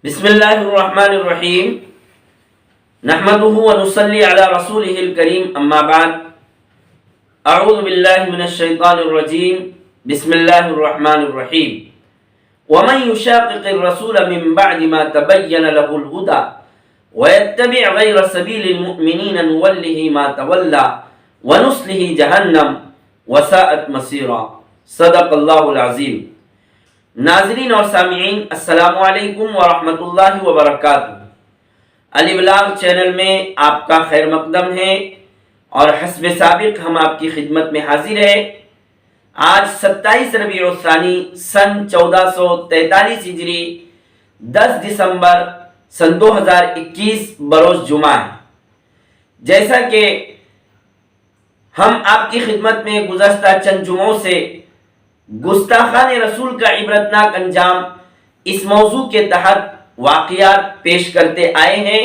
بسم اللہ الرحمن الرحیم نحمده ونصلی علی رسولہ الکریم اما بعد اعوذ باللہ من الشیطان الرجیم بسم اللہ الرحمن الرحیم ومن يشاقق الرسول من بعد ما تبین له الهدى ويتبع غیر سبیل المؤمنین نوله ما تولى ونصله جہنم وساءت مصیرا صدق اللہ العظیم۔ ناظرین اور سامعین السلام علیکم ورحمۃ اللہ وبرکاتہ۔ الابلاغ چینل میں آپ کا خیر مقدم ہے اور حسب سابق ہم آپ کی خدمت میں حاضر ہیں۔ آج 27 ربیع الثانی سن 1443 ہجری 10 دسمبر سن 2021 بروز جمعہ ہے۔ جیسا کہ ہم آپ کی خدمت میں گزشتہ چند جمعوں سے گستاخان رسول کا عبرتناک انجام اس موضوع کے تحت واقعات پیش کرتے آئے ہیں،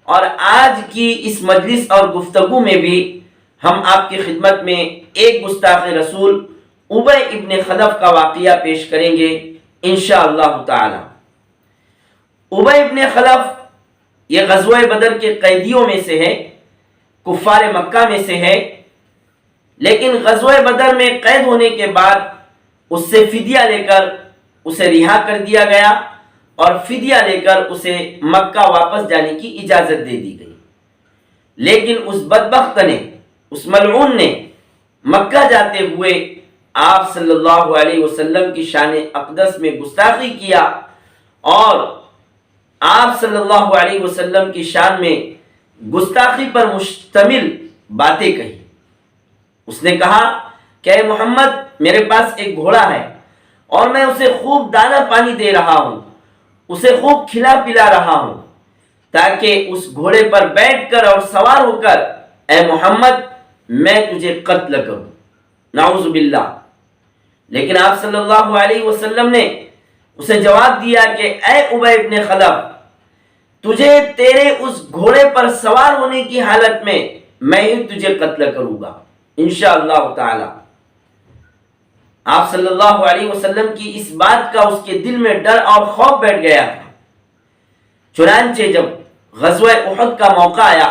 اور آج کی اس مجلس اور گفتگو میں بھی ہم آپ کی خدمت میں ایک گستاخ رسول ابی ابن خلف کا واقعہ پیش کریں گے انشاءاللہ تعالی۔ ابی ابن خلف یہ غزوہ بدر کے قیدیوں میں سے ہے، کفار مکہ میں سے ہے، لیکن غزوہ بدر میں قید ہونے کے بعد اس سے فدیہ لے کر اسے رہا کر دیا گیا، اور فدیہ لے کر اسے مکہ واپس جانے کی اجازت دے دی گئی۔ لیکن اس بدبخت نے، اس ملعون نے مکہ جاتے ہوئے آپ صلی اللہ علیہ وسلم کی شان اقدس میں گستاخی کیا، اور آپ صلی اللہ علیہ وسلم کی شان میں گستاخی پر مشتمل باتیں کہی۔ اس نے کہا کہ اے محمد، میرے پاس ایک گھوڑا ہے اور میں اسے خوب دانہ پانی دے رہا ہوں، اسے خوب کھلا پلا رہا ہوں، تاکہ اس گھوڑے پر بیٹھ کر اور سوار ہو کر اے محمد میں تجھے قتل کروں، نعوذ باللہ۔ لیکن آپ صلی اللہ علیہ وسلم نے اسے جواب دیا کہ اے ابی ابن خلف، تجھے تیرے اس گھوڑے پر سوار ہونے کی حالت میں ہی تجھے قتل کروں گا انشاءاللہ تعالی۔ آپ صلی اللہ علیہ وسلم کی اس بات کا اس کے دل میں ڈر اور خوف بیٹھ گیا تھا۔ چنانچہ جب غزوہ احد کا موقع آیا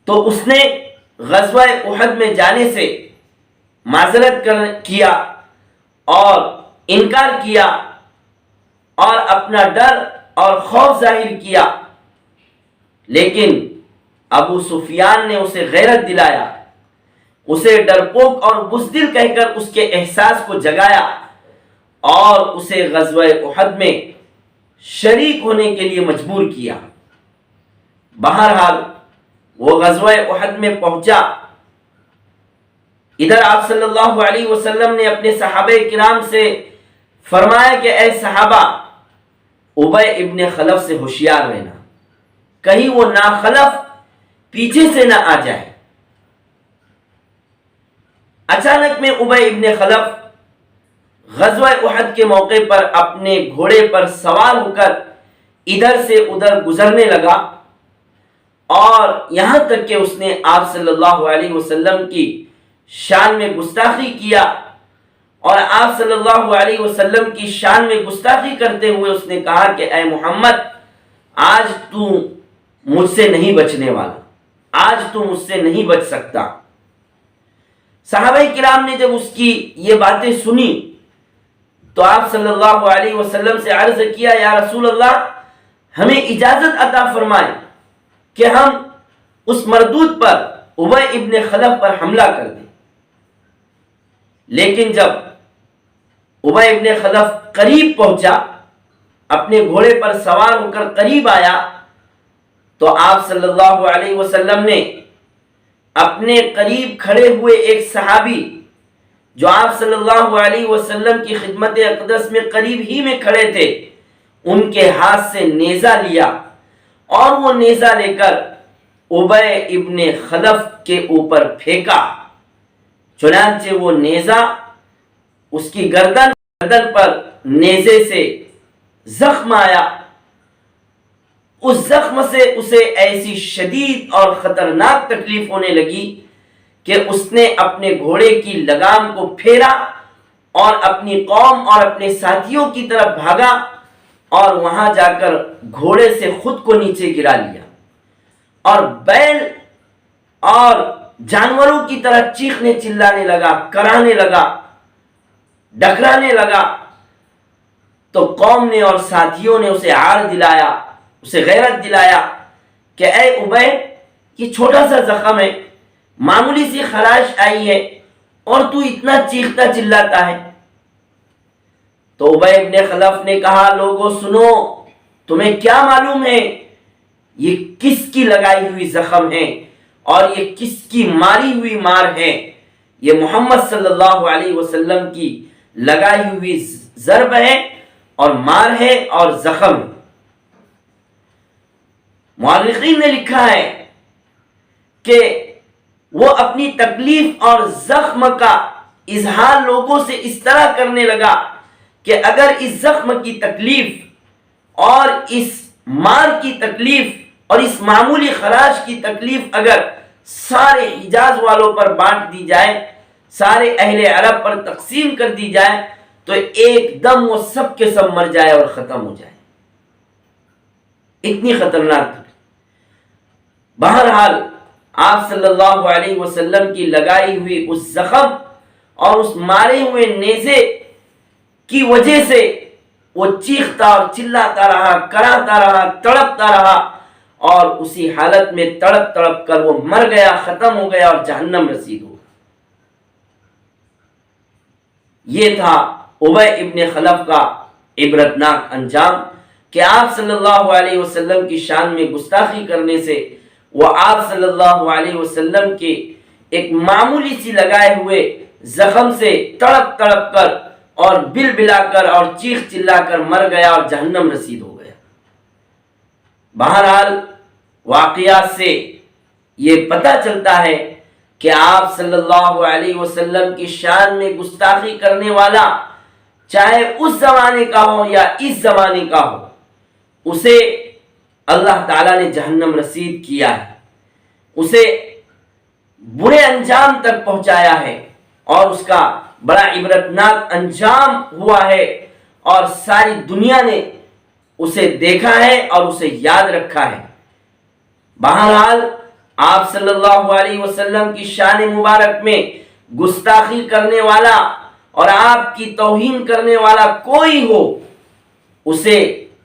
تو اس نے غزوہ احد میں جانے سے معذرت کیا اور انکار کیا اور اپنا ڈر اور خوف ظاہر کیا، لیکن ابو سفیان نے اسے غیرت دلایا، اسے ڈرپوک اور بزدل کہہ کر اس کے احساس کو جگایا اور اسے غزوہ احد میں شریک ہونے کے لیے مجبور کیا۔ بہرحال وہ غزوہ احد میں پہنچا۔ ادھر آپ صلی اللہ علیہ وسلم نے اپنے صحابہ کرام سے فرمایا کہ اے صحابہ، ابی ابن خلف سے ہوشیار رہنا، کہیں وہ ناخلف پیچھے سے نہ آ جائے۔ اچانک میں ابی ابن خلف غزوہ احد کے موقع پر اپنے گھوڑے پر سوار ہو کر ادھر سے ادھر گزرنے لگا، اور یہاں تک کہ اس نے آپ صلی اللہ علیہ وسلم کی شان میں گستاخی کیا، اور آپ صلی اللہ علیہ وسلم کی شان میں گستاخی کرتے ہوئے اس نے کہا کہ اے محمد، آج تو مجھ سے نہیں بچنے والا، آج تو مجھ سے نہیں بچ سکتا۔ صحابہ کرام نے جب اس کی یہ باتیں سنی تو آپ صلی اللہ علیہ وسلم سے عرض کیا، یا رسول اللہ، ہمیں اجازت عطا فرمائیں کہ ہم اس مردود پر، ابی ابن خلف پر حملہ کر دیں۔ لیکن جب ابی ابن خلف قریب پہنچا، اپنے گھوڑے پر سوار ہو کر قریب آیا، تو آپ صلی اللہ علیہ وسلم نے اپنے قریب کھڑے ہوئے ایک صحابی جو آپ صلی اللہ علیہ وسلم کی خدمت اقدس میں قریب ہی میں کھڑے تھے، ان کے ہاتھ سے نیزہ لیا، اور وہ نیزہ لے کر ابی ابن خلف کے اوپر پھینکا۔ چنانچہ وہ نیزہ اس کی گردن پر نیزے سے زخم آیا، اس زخم سے اسے ایسی شدید اور خطرناک تکلیف ہونے لگی کہ اس نے اپنے گھوڑے کی لگام کو پھیرا اور اپنی قوم اور اپنے ساتھیوں کی طرف بھاگا اور وہاں جا کر گھوڑے سے خود کو نیچے گرا لیا اور بیل اور جانوروں کی طرح چیخنے چلانے لگا، کرانے لگا، ڈکرانے لگا۔ تو قوم نے اور ساتھیوں نے اسے عار دلایا، اسے غیرت دلایا کہ اے ابے، یہ چھوٹا سا زخم ہے، معمولی سی خراش آئی ہے اور تو اتنا چیختا چلاتا ہے۔ تو ابی ابن خلف نے کہا، لوگوں سنو، تمہیں کیا معلوم ہے یہ کس کی لگائی ہوئی زخم ہے اور یہ کس کی ماری ہوئی مار ہے؟ یہ محمد صلی اللہ علیہ وسلم کی لگائی ہوئی ضرب ہے اور مار ہے اور زخم۔ مورخین نے لکھا ہے کہ وہ اپنی تکلیف اور زخم کا اظہار لوگوں سے اس طرح کرنے لگا کہ اگر اس زخم کی تکلیف اور اس مار کی تکلیف اور اس معمولی خراش کی تکلیف اگر سارے حجاز والوں پر بانٹ دی جائے، سارے اہل عرب پر تقسیم کر دی جائے، تو ایک دم وہ سب کے سب مر جائے اور ختم ہو جائے۔ اتنی خطرناک۔ بہرحال آپ صلی اللہ علیہ وسلم کی لگائی ہوئی اس زخم اور اس مارے ہوئے نیزے کی وجہ سے وہ چیختا اور چلاتا رہا، کراتا رہا، تڑپتا رہا، اور اسی حالت میں تڑپ تڑپ کر وہ مر گیا، ختم ہو گیا اور جہنم رسید ہو۔ یہ تھا ابی ابن خلف کا عبرتناک انجام کہ آپ صلی اللہ علیہ وسلم کی شان میں گستاخی کرنے سے وہ آپ صلی اللہ علیہ وسلم کے ایک معمولی سی لگائے ہوئے زخم سے تڑپ تڑپ کر اور بل بلا کر اور چیخ چلا کر مر گیا اور جہنم رسید ہو گیا۔ بہرحال واقعات سے یہ پتہ چلتا ہے کہ آپ صلی اللہ علیہ وسلم کی شان میں گستاخی کرنے والا چاہے اس زمانے کا ہو یا اس زمانے کا ہو، اسے اللہ تعالیٰ نے جہنم رسید کیا ہے، اسے برے انجام تک پہنچایا ہے اور اس کا بڑا عبرتناک انجام ہوا ہے، اور ساری دنیا نے اسے دیکھا ہے اور اسے یاد رکھا ہے۔ بہرحال آپ صلی اللہ علیہ وسلم کی شان مبارک میں گستاخی کرنے والا اور آپ کی توہین کرنے والا کوئی ہو، اسے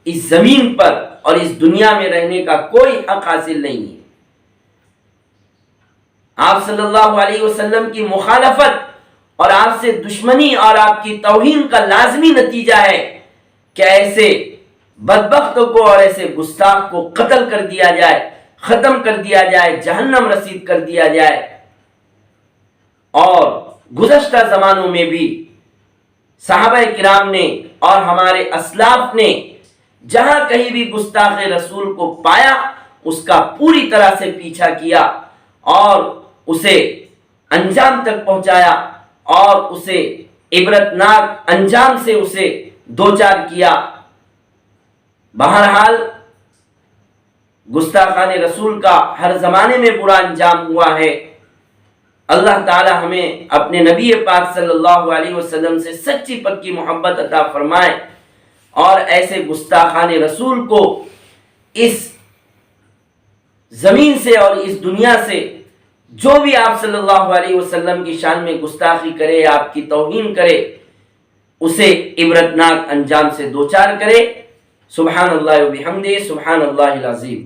اس زمین پر اور اس دنیا میں رہنے کا کوئی حق حاصل نہیں ہے۔ آپ صلی اللہ علیہ وسلم کی مخالفت اور آپ سے دشمنی اور آپ کی توہین کا لازمی نتیجہ ہے کہ ایسے بدبخت کو اور ایسے گستاخ کو قتل کر دیا جائے، ختم کر دیا جائے، جہنم رسید کر دیا جائے۔ اور گزشتہ زمانوں میں بھی صحابہ کرام نے اور ہمارے اسلاف نے جہاں کہیں بھی گستاخ رسول کو پایا، اس کا پوری طرح سے پیچھا کیا اور اسے انجام تک پہنچایا اور اسے عبرتناک انجام سے اسے دوچار کیا۔ بہرحال گستاخان رسول کا ہر زمانے میں برا انجام ہوا ہے۔ اللہ تعالی ہمیں اپنے نبی پاک صلی اللہ علیہ وسلم سے سچی پکی محبت عطا فرمائے اور ایسے گستاخان رسول کو اس زمین سے اور اس دنیا سے، جو بھی آپ صلی اللہ علیہ وسلم کی شان میں گستاخی کرے، آپ کی توہین کرے، اسے عبرتناک انجام سے دوچار کرے۔ سبحان اللہ و بحمدہ، سبحان اللہ العظیم۔